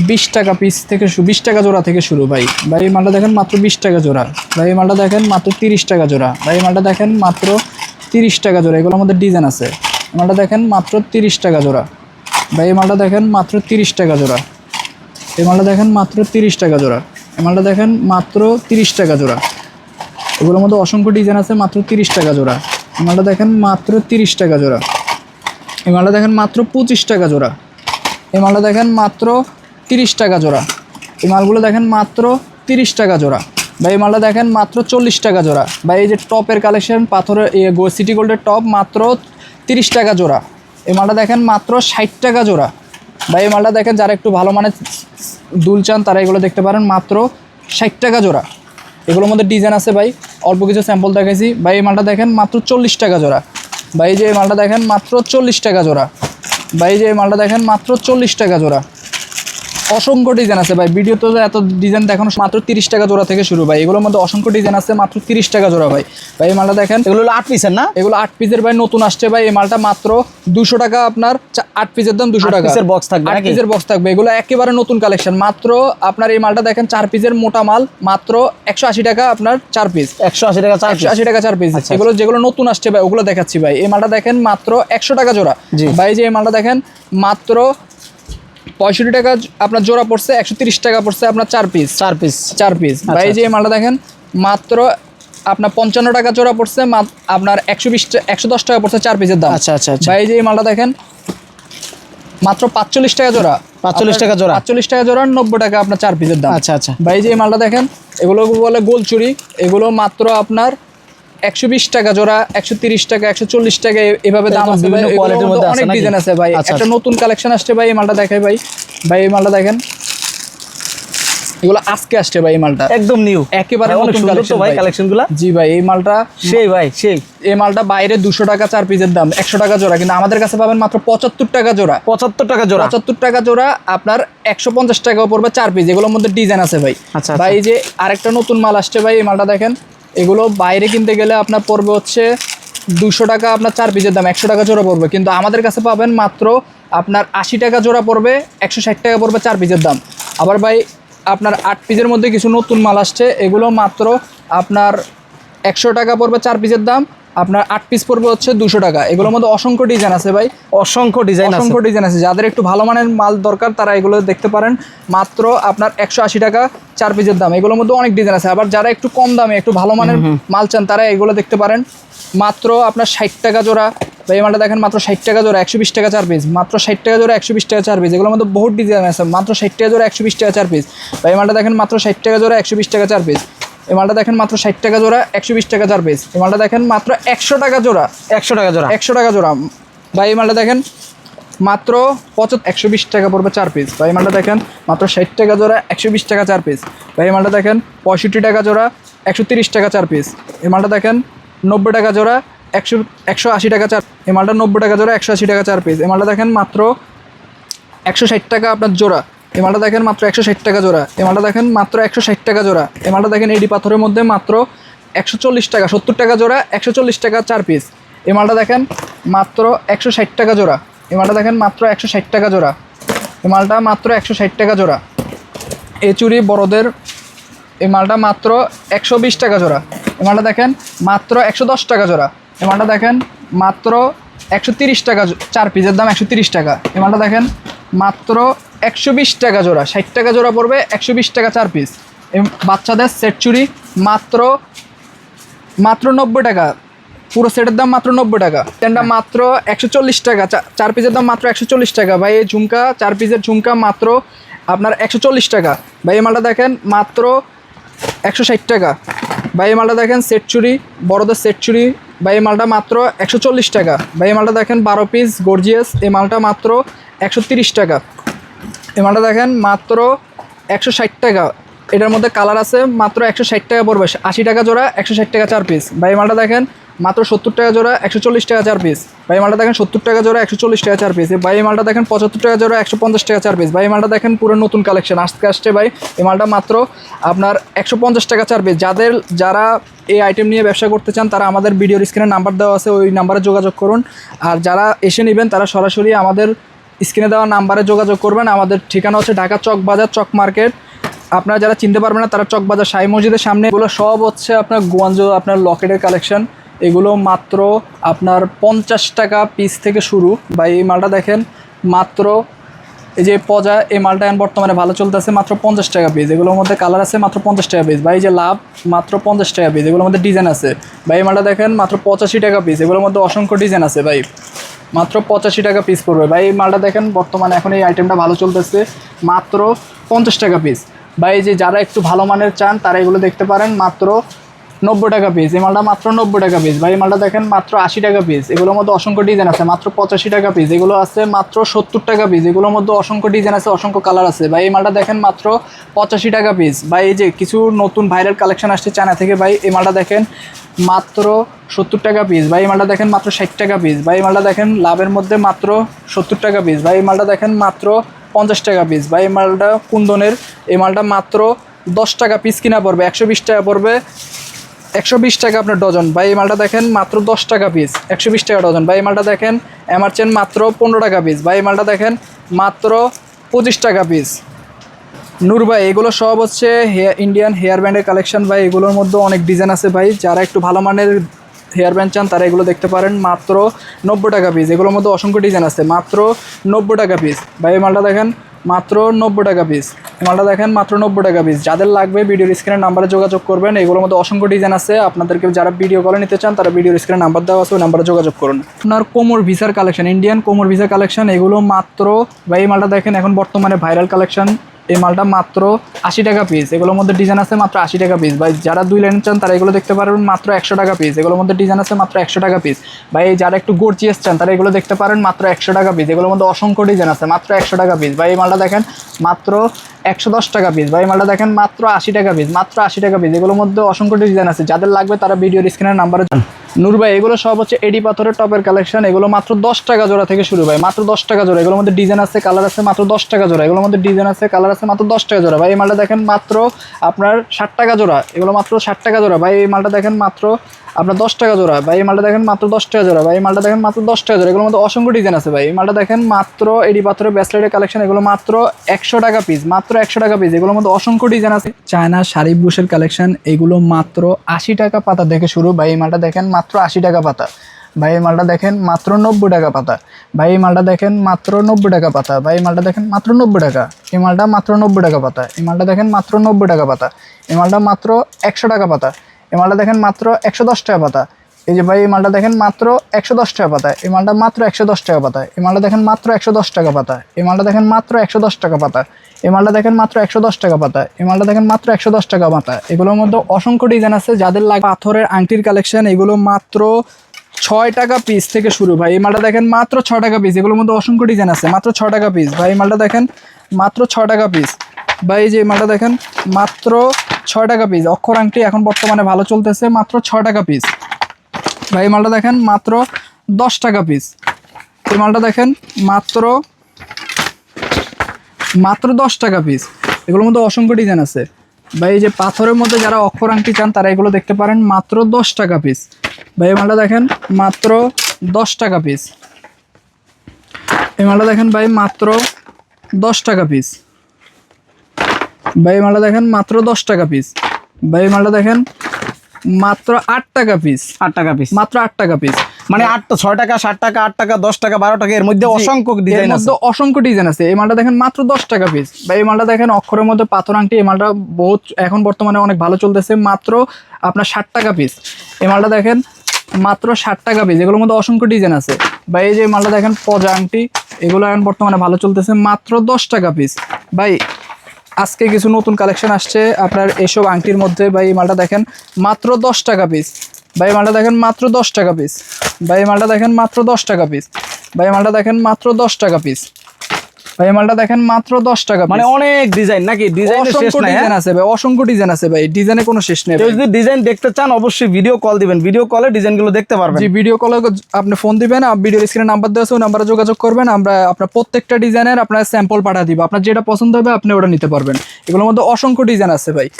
20 টাকা পিস থেকে 20 টাকা জোড়া থেকে শুরু ভাই। ভাই এই মালটা দেখেন মাত্র 20 টাকা জোড়া ভাই। এই মালটা দেখেন মাত্র 30 টাকা জোড়া ভাই। এই মালটা দেখেন মাত্র 30 টাকা জোড়া। এগুলোর মধ্যে ডিজাইন আছে। এই মালটা দেখেন মাত্র 30 টাকা জোড়া ভাই। এই মালটা দেখেন মাত্র 30 টাকা জোড়া। এই মালটা দেখেন মাত্র 30 টাকা জোড়া। এই মালটা দেখেন মাত্র 30 টাকা জোড়া। এগুলোর মধ্যে অসংখ্য ডিজাইন আছে, মাত্র 30 টাকা জোড়া। এই মালটা দেখেন মাত্র 30 টাকা জোড়া। এই মালটা দেখেন মাত্র 25 টাকা জোড়া। এই মালটা দেখেন মাত্র 30 টাকা জোড়া। এই মালগুলো দেখেন মাত্র 30 টাকা জোড়া ভাই। এই মালটা দেখেন মাত্র 40 টাকা জোড়া ভাই। এই যে টপের কালেকশন, পাথরের সিটি গোল্ডের টপ, মাত্র 30 টাকা জোড়া। এই মালটা দেখেন মাত্র 60 টাকা জোড়া ভাই। এই মালটা দেখেন যারা একটু ভালো মানের দুল চান তারা এগুলো দেখতে পারেন, মাত্র 60 টাকা জোড়া। এগুলোর মধ্যে ডিজাইন আছে ভাই, অল্প কিছু স্যাম্পল দেখাইছি ভাই। এই মালটা দেখেন মাত্র 40 টাকা জোড়া ভাই। যে এই মালটা দেখেন মাত্র 40 টাকা জোড়া ভাই। যে এই মালটা দেখেন মাত্র 40 টাকা জোড়া। অসংখ্য ডিজাইন আছে ভাই। ভিডিও তো এত ডিজাইন দেখানো, মাত্র 30 টাকা জোড়া থেকে শুরু ভাই। এগুলোর মধ্যে অসংখ্য ডিজাইন আছে, মাত্র 30 টাকা জোড়া ভাই। ভাই এই মালটা দেখেন, এগুলো হলো 8 পিসের না? এগুলো 8 পিসের ভাই, নতুন আসছে ভাই। এই মালটা মাত্র 200 টাকা আপনার, 8 পিসের দাম 200 টাকা। 8 পিসের বক্স থাকবে, 8 পিসের বক্স থাকবে। এগুলো একেবারে নতুন কালেকশন। মাত্র আপনার এই মালটা দেখেন 4 পিসের মোটা মাল, মাত্র 180 টাকা আপনার 4 পিস। 180 টাকা 4 পিস। 180 টাকা 4 পিস। এগুলো যেগুলো নতুন আসছে ভাই ওগুলো দেখাচ্ছি ভাই। এই মালটা দেখেন মাত্র 100 টাকা জোড়া ভাই। যে এই মালটা দেখেন মাত্র 65 টাকা আপনার জোড়া পড়ছে, 130 টাকা পড়ছে আপনার 4 পিস। 4 পিস ভাই। যে এই মালটা দেখেন মাত্র আপনার 55 টাকা জোড়া পড়ছে, আপনার 110 টাকা পড়ছে 4 পিসের দাম। আচ্ছা আচ্ছা ভাই। যে এই মালটা দেখেন মাত্র 45 টাকা জোড়া। 45 টাকা জোড়া। 45 টাকা জোড়া, 90 টাকা আপনার 4 পিসের দাম। আচ্ছা আচ্ছা। ভাই যে এই মালটা দেখেন, এগুলো বলে গোলচুরি, এগুলো মাত্র আপনার 120 টাকা জোড়া, 130 টাকা, 140 টাকা এভাবে দাম আছে ভাই। বিভিন্ন কোয়ালিটির মধ্যে অনেক ডিজাইন আছে ভাই। একটা নতুন কালেকশন আসছে ভাই, এই মালটা দেখাই ভাই। ভাই এই মালটা দেখেন, এগুলো আজকে আসছে ভাই। এই মালটা একদম নিউ, একেবারে অনেক নতুন সুন্দর তো কালেকশন ভাই ভাই। কালেকশনগুলো। জি ভাই, এই মালটা সেই ভাই সেই। এই মালটা বাইরে 200 টাকা 4 পিসের দাম, 100 টাকা জোড়া, কিন্তু আমাদের কাছে পাবেন মাত্র 75 টাকা জোড়া। 75 টাকা জোড়া। 75 টাকা জোড়া আপনার 150 টাকা পড়বে 4 পিস। এগুলোর মধ্যে ডিজাইন আছে ভাই। আচ্ছা ভাই যে আরেকটা নতুন মাল আসছে ভাই, এই মালটা দেখেন, এগুলো বাইরে কিনতে গেলে আপনার পড়বে হচ্ছে 200 টাকা আপনার 4 পিসের দাম, 100 টাকা জোড়া পড়বে, কিন্তু আমাদের কাছে পাবেন মাত্র আপনার 80 টাকা জোড়া পড়বে, 160 টাকা পড়বে 4 পিসের দাম। আবার ভাই আপনার 8 পিসের মধ্যে কিছু নতুন মাল আসছে, এগুলো মাত্র আপনার 100 টাকা পড়বে 4 পিসের দাম, আপনার 8 পিস পড়বে হচ্ছে 200 টাকা। এগুলোর মধ্যে অসংখ্য ডিজাইন আছে ভাই, অসংখ্য ডিজাইন আছে। অসংখ্য ডিজাইন আছে। যাদের একটু ভালো মানের মাল দরকার তারা এগুলো দেখতে পারেন। মাত্র আপনার 180 টাকা 4 পিসের দাম। এগুলোর মধ্যে অনেক ডিজাইন আছে। আবার যারা একটু কম দামে একটু ভালো মানের মাল চান তারা এগুলো দেখতে পারেন। মাত্র আপনার 60 টাকা জোড়া। ভাই এই মালটা দেখেন, মাত্র 60 টাকা জোড়া, 120 টাকা 4 পিস। মাত্র 60 টাকা জোড়া, 120 টাকা 4 পিস। এগুলোর মধ্যে বহুত ডিজাইন আছে। মাত্র 60 টাকা জোড়া, 120 টাকা 4 পিস। ভাই এই মালটা দেখেন, মাত্র 60 টাকা জোড়া, 120 টাকা 4 পিস। এই মালটা দেখেন, মাত্র 60 টাকা জোড়া, 120 টাকা 4 পিস। এই মালটা দেখেন, মাত্র 100 টাকা জোড়া, 100 টাকা জোড়া। 100 টাকা জোড়া। ভাই এই মালটা দেখেন, মাত্র 120 টাকা পড়বে 4 পিস। ভাই এই মালটা দেখেন, মাত্র 60 টাকা জোড়া, 120 টাকা 4 পিস। ভাই এই মালটা দেখেন, 65 টাকা জোড়া, 130 টাকা 4 পিস। এই মালটা দেখেন, 90 টাকা জোড়া, 180 টাকা 4। এই মালটা 90 টাকা জোড়া, 180 টাকা 4 পিস। এই মালটা দেখেন, মাত্র 160 টাকা আপনার জোড়া। এই মালটা দেখেন, মাত্র 160 টাকা জোড়া। এই মালটা দেখেন, মাত্র 160 টাকা জোড়া। এই মালটা দেখেন, এডি পাথরের মধ্যে মাত্র 140 টাকা, 70 টাকা জোড়া, 140 টাকা 4 পিস। এই মালটা দেখেন, মাত্র 160 টাকা জোড়া। এই মালটা দেখেন, মাত্র 160 টাকা জোড়া। এই মালটা মাত্র 160 টাকা জোড়া। এই চুড়ি বড়দের, এই মালটা মাত্র 120 টাকা জোড়া। এই মালটা দেখেন, মাত্র 110 টাকা জোড়া। এই মালটা দেখেন, মাত্র 130 টাকা 4 পিসের দাম, 130 টাকা। এই মালটা দেখেন, মাত্র 120 টাকা জোড়া, 60 টাকা জোড়া পড়বে, 120 টাকা 4 পিস। এই বাচ্চাদের সেট চুড়ি মাত্র 90 টাকা, পুরো সেটের দাম মাত্র 90 টাকা। পেনটা মাত্র 140 টাকা, 4 পিসের দাম মাত্র 140 টাকা। ভাই এই ঝুমকা, 4 পিসের ঝুমকা মাত্র আপনার 140 টাকা। ভাই এই মালটা দেখেন, মাত্র 160 টাকা। ভাই এই মালটা দেখেন, সেট চুড়ি, বড়দের সেট চুড়ি। ভাই এই মালটা মাত্র 140 টাকা। ভাই এই মালটা দেখেন, 12 পিস গর্জিয়াস, এই মালটা মাত্র 130 টাকা। এই মালটা দেখেন, মাত্র 160 টাকা। এটার মধ্যে কালার আছে, মাত্র 160 টাকা পড়বে, 80 টাকা জোড়া, 160 টাকা 4 পিস। ভাই এই মালটা দেখেন, মাত্র 70 টাকা জোড়া, 140 টাকা 4 পিস। ভাই এই মালটা দেখেন, 70 টাকা জোড়া, 140 টাকা 4 পিস। ভাই এই মালটা দেখেন, 75 টাকা জোড়া, 150 টাকা 4 পিস। ভাই এই মালটা দেখেন, পুরো নতুন কালেকশন আজকে আসছে ভাই। এই মালটা মাত্র আপনার 150 টাকা 4 পিস। যারা এই আইটেম নিয়ে ব্যবসা করতে চান তারা আমাদের ভিডিওর স্ক্রিনে নাম্বার দেওয়া আছে, ওই নাম্বারে যোগাযোগ করুন। আর যারা এসে নেবেন তারা সরাসরি আমাদের স্ক্রিনে দেওয়া নাম্বারে যোগাযোগ করবেন। আমাদের ঠিকানা হচ্ছে ঢাকা চক বাজার, চক মার্কেট। আপনারা যারা চিনতে পারবেন না তারা চক বাজার শাহী মসজিদের সামনে। এগুলো সব হচ্ছে আপনার গোয়াঞ্জ, আপনার লকেটের কালেকশন। এগুলো মাত্র আপনার 50 টাকা পিস থেকে শুরু। বা এই মালটা দেখেন, মাত্র এই যে পজা, এই মালটা এখন বর্তমানে ভালো চলতেছে, মাত্র 50 টাকা পিস। এগুলোর মধ্যে কালার আছে, মাত্র 50 টাকা পিস। বা এই যে লাভ, মাত্র 50 টাকা পিস। এগুলোর মধ্যে ডিজাইন আছে। বা এই মালটা দেখেন, মাত্র 85 টাকা পিস। এগুলোর মধ্যে অসংখ্য ডিজাইন আছে ভাই, মাত্র 85 টাকা পিস পড়বে। ভাই এই মালটা দেখেন, বর্তমানে এখন এই আইটেমটা ভালো চলতেছে, মাত্র 50 টাকা পিস। ভাই এই যে যারা একটু ভালো মানের চান তারা এগুলো দেখতে পারেন, মাত্র 90 টাকা পিস। এই মালটা মাত্র 90 টাকা পিস। ভাই এই মালটা দেখেন, মাত্র 80 টাকা পিস। এগুলোর মধ্যে অসংখ্য ডিজাইন আছে, মাত্র 85 টাকা পিস। এগুলো আছে মাত্র 70 টাকা পিস। এগুলোর মধ্যে অসংখ্য ডিজাইন আছে, অসংখ্য কালার আছে। ভাই এই মালটা দেখেন, মাত্র 85 টাকা পিস। ভাই এই যে কিছু নতুন ভাইরাল কালেকশন আসছে চায়না থেকে। ভাই এই মালটা দেখেন, মাত্র 70 টাকা পিস। ভাই এই মালটা দেখেন, মাত্র 60 টাকা পিস। ভাই এই মালটা দেখেন, লাভের মধ্যে মাত্র 70 টাকা পিস। ভাই এই মালটা দেখেন, মাত্র 50 টাকা পিস। ভাই এই মালটা কুন্দনের, এই মালটা মাত্র 10 টাকা পিস কিনা পড়বে, 120 টাকা পড়বে, 120 টাকা আপনার ডজন। ভাই এই মালটা দেখেন, মাত্র 10 টাকা পিস, 120 টাকা ডজন। ভাই এই মালটা দেখেন, এমারচেন, মাত্র 15 টাকা পিস। ভাই এই মালটা দেখেন, মাত্র 25 টাকা পিস। নূর ভাই, এগুলো সব হচ্ছে ইন্ডিয়ান হেয়ার ব্যান্ডের কালেকশন। ভাই এগুলোর মধ্যে অনেক ডিজাইন আছে ভাই, যারা একটু ভালো মানের হেয়ার ব্যান্ড চান তারা এগুলো দেখতে পারেন, মাত্র 90 টাকা পিস। এগুলোর মধ্যে অসংখ্য ডিজাইন আছে, মাত্র 90 টাকা পিস। ভাই এই মালটা দেখেন, মাত্র 90 টাকা পিস। এই মালটা দেখেন মাত্র 90 টাকা পিস। যাদের লাগবে ভিডিওর স্ক্রিনের নাম্বারে যোগাযোগ করবেন। এগুলোর মধ্যে অসংখ্য ডিজাইন আছে, আপনাদেরকে যারা ভিডিও কলে নিতে চান তারা ভিডিওর স্ক্রিনে নাম্বার দেওয়া আছে, ওই নাম্বারে যোগাযোগ করুন। আপনার কোমর ভিসার কালেকশন, ইন্ডিয়ান কোমর ভিসার কালেকশন, এগুলো মাত্র ভাই এই মালটা দেখেন এখন বর্তমানে ভাইরাল কালেকশন। এই মালটা মাত্র 80 টাকা পিস। এগুলোর মধ্যে ডিজাইন আছে মাত্র 80 টাকা পিস। ভাই যারা 2 লাইন চান তারা এগুলো দেখতে পারবেন মাত্র 100 টাকা পিস। এগুলোর মধ্যে ডিজাইন আছে মাত্র 100 টাকা পিস। ভাই যারা একটু গর্জিয়াস চান তারা এগুলো দেখতে পারেন মাত্র 100 টাকা পিস। এগুলোর মধ্যে অসংখ্য ডিজাইন আছে মাত্র 100 টাকা পিস। ভাই এই মালটা দেখেন মাত্র 110 টাকা পিস। ভাই এই মালটা দেখেন মাত্র 80 টাকা পিস, মাত্র 80 টাকা পিস। এগুলোর মধ্যে অসংখ্য ডিজাইন আছে, যাদের লাগবে তারা ভিডিওর স্ক্রিনের নাম্বারে। নূর ভাই এগুলো সব হচ্ছে এডি পাথরের টপের কালেকশন। এগুলো মাত্র 10 টাকা জোড়া থেকে শুরু ভাই, মাত্র 10 টাকা জোড়া। এগুলোর মধ্যে ডিজাইন আছে, কালার আছে, মাত্র 10 টাকা জোড়া। এগুলোর মধ্যে ডিজাইন আছে, কালার আছে, মাত্র 10 টাকা জোড়া। ভাই এই মালটা দেখেন মাত্র আপনার 60 টাকা জোড়া। এগুলো মাত্র 60 টাকা জোড়া। ভাই এই মালটা দেখেন মাত্র আপনার 10 টাকা জোড়া। ভাই এই মালটা দেখেন মাত্র 10 টাকা জোড়া। ভাই এই মালটা দেখেন মাত্র 10 টাকা জোড়া। এগুলোর মধ্যে অসংখ্য ডিজাইন আছে। ভাই এই মালটা দেখেন মাত্র এডি পাথরের ব্রেসলেটের কালেকশন। এগুলো মাত্র 100 টাকা পিস, মাত্র 100 টাকা পিস। এগুলোর মধ্যে অসংখ্য ডিজাইন আছে। চায়না শাড়ি ব্রুশের কালেকশন, এগুলো মাত্র 80 টাকা পাতা থেকে শুরু। ভাই এই মালটা দেখেন মাত্র 80 টাকা পাতা। ভাই এই মালটা দেখেন মাত্র 90 টাকা পাতা। ভাই এই মালটা দেখেন মাত্র 90 টাকা পাতা। ভাই এই মালটা দেখেন মাত্র 90 টাকা। এই মালটা মাত্র 90 টাকা পাতা। এই মালটা দেখেন মাত্র 90 টাকা পাতা। এই মালটা মাত্র 100 টাকা পাতা। এই মালটা দেখেন মাত্র 110 টাকা পাতা। এই যে ভাই এই মালটা দেখেন মাত্র 110 টাকা পাতা। এই মালটা মাত্র 110 টাকা পাতা। এই মালটা দেখেন মাত্র 110 টাকা পাতা। এই মালটা দেখেন মাত্র 110 টাকা পাতা। এই মালটা দেখেন মাত্র 110 টাকা পাতা। এই মালটা দেখেন মাত্র 110 টাকা পাতা। এগুলোর মধ্যে অসংখ্য ডিজাইন আছে, যাদের লাগে পাথরের আংটির কালেকশন। এগুলো মাত্র 6 টাকা পিস থেকে শুরু। ভাই এই মালটা দেখেন মাত্র 6 টাকা পিস। এগুলোর মধ্যে অসংখ্য ডিজাইন আছে, মাত্র 6 টাকা পিস। ভাই এই মালটা দেখেন মাত্র 6 টাকা পিস। ভাই এই যে মালটা দেখেন মাত্র 6 টাকা পিস। অক্ষর আংটি এখন বর্তমানে ভালো চলতেছে, মাত্র 6 টাকা পিস। ভাই এই মালটা দেখেন মাত্র 10 টাকা পিস। এই মালটা দেখেন মাত্র 10 টাকা পিস। এগুলোর মধ্যে অসংখ্য ডিজাইন আছে। ভাই এই যে পাথরের মধ্যে যারা অক্ষর আংটি চান তারা এগুলো দেখতে পারেন মাত্র 10 টাকা পিস। ভাই এই মালটা দেখেন মাত্র 10 টাকা পিস। এই মালটা দেখেন ভাই মাত্র 10 টাকা পিস। ভাই এই মালটা দেখেন মাত্র 10 টাকা পিস। ভাই এই মালটা দেখেন মাত্র 8 টাকা পিস। 8 টাকা পিস, মাত্র 8 টাকা পিস। মানে 6 টাকা, 7 টাকা, 8 টাকা, 10 টাকা, 12 টাকা, এর মধ্যে অসংখ্য ডিজাইন আছে। অসংখ্য ডিজাইন আছে। এই মালটা দেখেন মাত্র 10 টাকা পিস। বা এই মালটা দেখেন অক্ষরের মধ্যে পাথর আংটি। এই মালটা বহুত এখন বর্তমানে অনেক ভালো চলতেছে, মাত্র আপনার 60 টাকা পিস। এই মালটা দেখেন মাত্র 60 টাকা পিস। এগুলোর মধ্যে অসংখ্য ডিজাইন আছে। বা এই যে মালটা দেখেন পজা আংটি, এগুলো এখন বর্তমানে ভালো চলতেছে, মাত্র 10 টাকা পিস। ভাই আজকে কিছু নতুন কালেকশন আসছে আপনার এসব আংটির মধ্যে। ভাই এই মালটা দেখেন মাত্র 10 টাকা পিস। ভাই মালটা দেখেন মাত্র 10 টাকা পিস। ভাই মালটা দেখেন মাত্র 10 টাকা পিস। ভাই মালটা দেখেন মাত্র 10 টাকা পিস। ভাই মালটা দেখেন মাত্র 10 টাকা। মানে অনেক ডিজাইন নাকি? ডিজাইনের শেষ নাই। ডিজাইন আছে ভাই, অসংখ্য ডিজাইন আছে ভাই, ডিজাইনে কোনো শেষ নেই। কেউ যদি ডিজাইন দেখতে চান অবশ্যই ভিডিও কল দিবেন, ভিডিও কলে ডিজাইনগুলো দেখতে পারবেন। জি ভিডিও কলে আপনি ফোন দিবেন, ভিডিও স্ক্রিনে নাম্বার দেওয়া আছে, ওই নাম্বারে যোগাযোগ করবেন। আমরা আপনার প্রত্যেকটা ডিজাইনের আপনার স্যাম্পল পাঠিয়ে দিব। আপনার যেটা পছন্দ হবে আপনি ওটা নিতে পারবেন। এগুলোর মধ্যে অসংখ্য ডিজাইন আছে ভাই।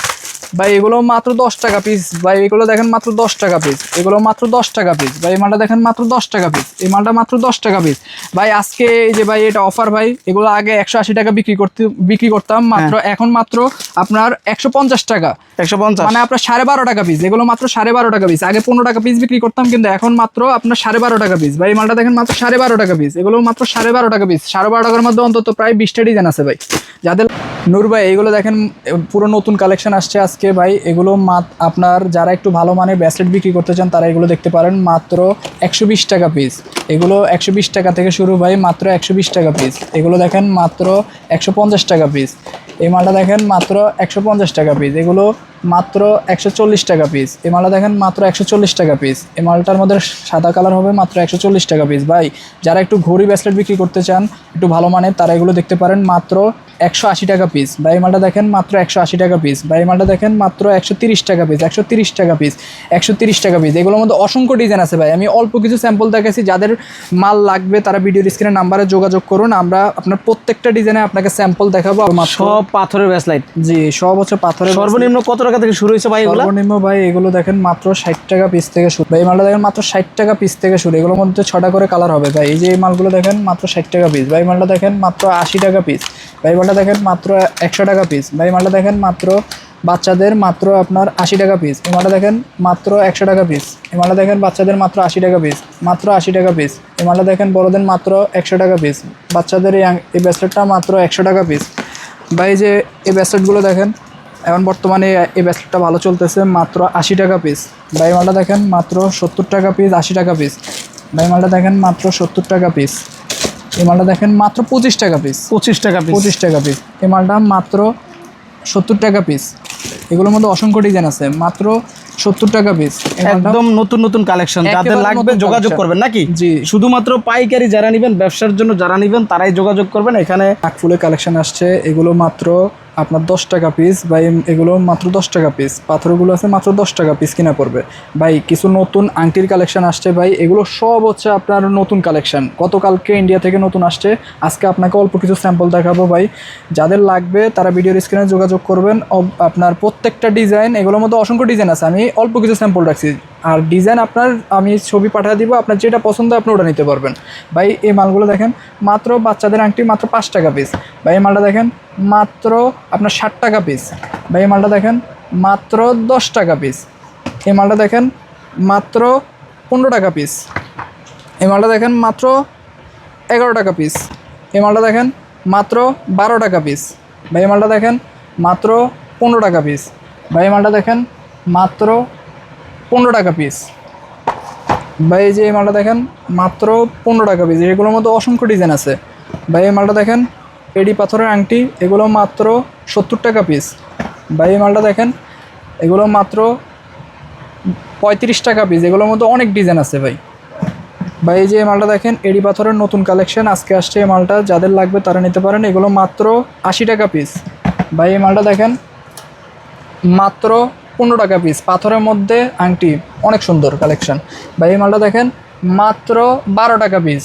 ভাই এগুলো মাত্র 10 টাকা পিস। ভাই এগুলো দেখেন মাত্র 10 টাকা পিস। এগুলো মাত্র 10 টাকা পিস। ভাই এই মালটা দেখেন মাত্র 10 টাকা পিস। এই মালটা মাত্র 10 টাকা পিস। ভাই আজকে এই যে ভাই এটা অফার ভাই, এগুলো আগে 180 টাকা বিক্রি করতাম, মাত্র এখন মাত্র আপনার 150 টাকা। 150 মানে আপনার 12.5 টাকা পিস। এগুলো মাত্র 12.5 টাকা পিস। আগে 15 টাকা পিস বিক্রি করতাম, কিন্তু এখন মাত্র আপনার 12.5 টাকা পিস। ভাই এই মালটা দেখেন মাত্র 12.5 টাকা পিস। এগুলো মাত্র 12.5 টাকা পিস। 12.5 টাকার মধ্যে অন্তত প্রায় 20টা ডিজাইন আছে ভাই। যাদের নূর ভাই এগুলো দেখেন পুরো নতুন কালেকশন আসছে আজকে ভাই। এগুলো আপনার যারা একটু ভালো মানের ব্রেসলেট বিক্রি করতে চান তারা এগুলো দেখতে পারেন, মাত্র 120 টাকা পিস। এগুলো 120 টাকা থেকে শুরু ভাই, মাত্র 120 টাকা পিস। এগুলো দেখেন মাত্র 150 টাকা পিস। এই মালটা দেখেন মাত্র 150 টাকা পিস। এগুলো মাত্র 140 টাকা পিস। এই মালটা দেখেন মাত্র 140 টাকা পিস। এই মালটার মধ্যে সাদা কালার হবে, মাত্র 140 টাকা পিস। ভাই যারা একটু ঘড়ি ব্রেসলেট বিক্রি করতে চান একটু ভালো মানের তারা এগুলো দেখতে পারেন, মাত্র 180 টাকা পিস। ভাই এই মালটা দেখেন মাত্র 180 টাকা পিস। ভাই এই মালটা দেখেন মাত্র 130 টাকা পিস। 130 টাকা পিস। 130 টাকা পিস। এগুলোর মধ্যে অসংখ্য ডিজাইন আছে ভাই। আমি অল্প কিছু স্যাম্পল দেখাচ্ছি, যাদের মাল লাগবে তারা ভিডিওর স্ক্রিনের নাম্বারে যোগাযোগ করুন। আমরা আপনার প্রত্যেকটা ডিজাইনে আপনাকে স্যাম্পল দেখাবো। সব পাথরের ব্রেসলেট। জি সব হচ্ছে পাথরের। সর্বনিম্ন কত টাকা থেকে শুরু হয়েছে ভাই এগুলো? সর্বনিম্ন ভাই এগুলো দেখেন মাত্র 60 টাকা পিস থেকে শুরু। ভাই এই মালটা দেখেন মাত্র 60 টাকা পিস থেকে শুরু। এগুলোর মধ্যে 6টা করে কালার হবে ভাই। এই যে এই মালগুলো দেখেন মাত্র 60 টাকা পিস। ভাই মালটা দেখেন মাত্র 80 টাকা পিস। ভাই মালটা দেখেন মাত্র 100 টাকা পিস। ভাই মালটা দেখেন মাত্র বাচ্চাদের মাত্র আপনার 80 টাকা পিস। এই মালটা দেখেন মাত্র 100 টাকা পিস। এই মালটা দেখেন বাচ্চাদের মাত্র 80 টাকা পিস, মাত্র 80 টাকা পিস। এই মালটা দেখেন বড়দের মাত্র 100 টাকা পিস। বাচ্চাদের এই ব্রেসলেটটা মাত্র 100 টাকা পিস। ভাই যে এই ব্রেসলেটগুলো দেখেন এখন বর্তমানে এই ব্রেসলেটটা ভালো চলতেছে, মাত্র 80 টাকা পিস। ভাই মালটা দেখেন মাত্র 70 টাকা পিস, 80 টাকা পিস। ভাই মালটা দেখেন মাত্র 70 টাকা পিস। এই মালটা দেখেন মাত্র 25 টাকা পিস, 25 টাকা পিস। 25 টাকা পিস। এই মালটা মাত্র 70 টাকা পিস। এগুলোর মধ্যে অসংখ্য ডিজাইন আছে, মাত্র 70 টাকা পিস। এই মালটা একদম নতুন নতুন কালেকশন, যাদের একেবারে লাগবে নতুন যোগাযোগ collection। করবেন নাকি? জি। শুধুমাত্র পাইকারি যারা নেবেন, ব্যবসার জন্য যারা নেবেন তারাই যোগাযোগ করবেন। এখানে নাকফুলের কালেকশন আসছে, এগুলো মাত্র আপনার 10 টাকা পিস। ভাই এগুলো মাত্র 10 টাকা পিস। পাথরগুলো আছে মাত্র 10 টাকা পিস কিনা পড়বে। ভাই কিছু নতুন আংটির কালেকশন আসছে ভাই, এগুলো সব হচ্ছে আপনার নতুন কালেকশন, গতকালকে ইন্ডিয়া থেকে নতুন আসছে। আজকে আপনাকে অল্প কিছু স্যাম্পল দেখাবো ভাই, যাদের লাগবে তারা ভিডিওর স্ক্রিনে যোগাযোগ করবেন। আপনার প্রত্যেকটা ডিজাইন, এগুলোর মধ্যে অসংখ্য ডিজাইন আছে, আমি অল্প কিছু স্যাম্পল রাখছি। আর ডিজাইন আপনার আমি ছবি পাঠিয়ে দিব, আপনার যেটা পছন্দ আপনি ওটা নিতে পারবেন। ভাই এই মালগুলো দেখেন মাত্র বাচ্চাদের আংটি মাত্র 5 টাকা পিস। ভাই এই মালটা দেখেন মাত্র আপনার 60 টাকা পিস। ভাই এই মালটা দেখেন মাত্র 10 টাকা পিস। এই মালটা দেখেন মাত্র 15 টাকা পিস। এই মালটা দেখেন মাত্র 11 টাকা পিস। এই মালটা দেখেন মাত্র 12 টাকা পিস। ভাই এই মালটা দেখেন মাত্র 15 টাকা পিস। ভাই এই মালটা দেখেন মাত্র 15 টাকা পিস। ভাই এই যে এই মালটা দেখেন মাত্র 15 টাকা পিস। এগুলোর মধ্যে অসংখ্য ডিজাইন আছে। ভাই এই মালটা দেখেন এডি পাথরের আংটি, এগুলো মাত্র 70 টাকা পিস। ভাই এই মালটা দেখেন এগুলো মাত্র 35 টাকা পিস। এগুলোর মধ্যে অনেক ডিজাইন আছে ভাই। ভাই এই যে এই মালটা দেখেন এডি পাথরের নতুন কালেকশন আজকে আসছে, এই মালটা যাদের লাগবে তারা নিতে পারেন। এগুলো মাত্র 80 টাকা পিস। ভাই এই মালটা দেখেন মাত্র 15 টাকা পিস। পাথরের মধ্যে আংটি অনেক সুন্দর কালেকশন। ভাই এই মালটা দেখেন মাত্র 12 টাকা পিস।